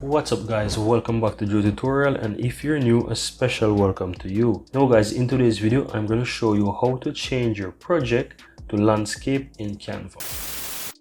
What's up guys, welcome back to Joe Tutorial, and if you're new, a special welcome to you. Now guys, in today's video I'm going to show you how to change your project to landscape in Canva.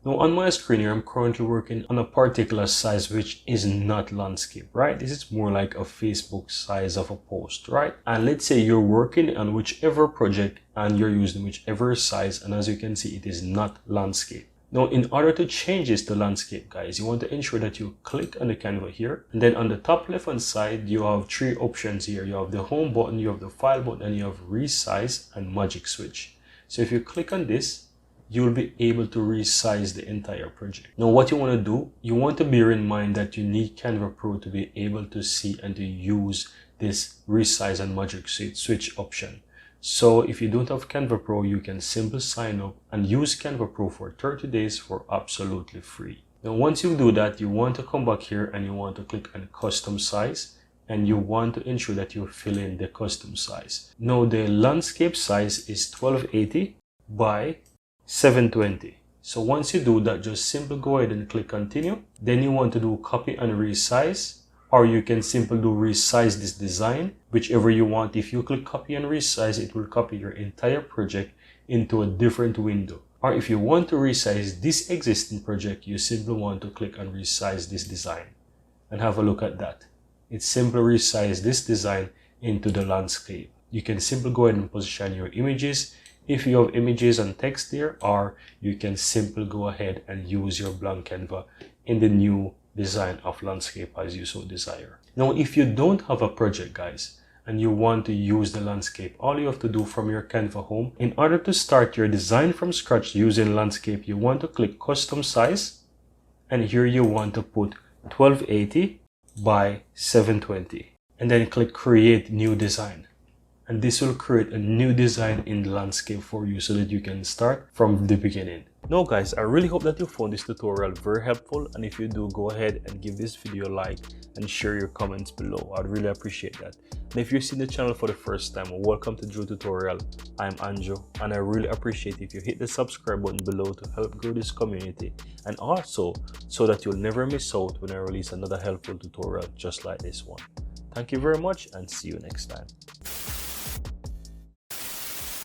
Now on my screen here, I'm currently working on a particular size which is not landscape, right? This is more like a Facebook size of a post, right? And let's say you're working on whichever project and you're using whichever size, and as you can see, it is not landscape. Now, in order to change this to landscape, guys, you want to ensure that you click on the Canva here. And then on the top left hand side, you have three options here. You have the home button, you have the file button, and you have resize and magic switch. So if you click on this, you will be able to resize the entire project. Now, what you want to do, you want to bear in mind that you need Canva Pro to be able to see and to use this resize and magic switch option. So if you don't have Canva Pro, you can simply sign up and use Canva Pro for 30 days for absolutely free. Now, once you do that, you want to come back here and you want to click on custom size, and you want to ensure that you fill in the custom size. Now, the landscape size is 1280 by 720. So once you do that, just simply go ahead and click continue. Then you want to do copy and resize, or you can simply do resize this design, whichever you want. If you click copy and resize, it will copy your entire project into a different window. Or if you want to resize this existing project, you simply want to click on resize this design and have a look at that. It simply resize this design into the landscape. You can simply go ahead and position your images if you have images and text there, or you can simply go ahead and use your blank Canva in the new design of landscape as you so desire. Now, if you don't have a project, guys, and you want to use the landscape, all you have to do from your Canva home, in order to start your design from scratch using landscape, you want to click custom size, and here you want to put 1280 by 720, and then click create new design. And this will create a new design in the landscape for you so that you can start from the beginning. Now guys, I really hope that you found this tutorial very helpful, and if you do, go ahead and give this video a like and share your comments below. I'd really appreciate that. And if you're seeing the channel for the first time, welcome to Joe Tutorial. I'm Anjo, and I really appreciate if you hit the subscribe button below to help grow this community, and also so that you'll never miss out when I release another helpful tutorial just like this one. Thank you very much, and see you next time.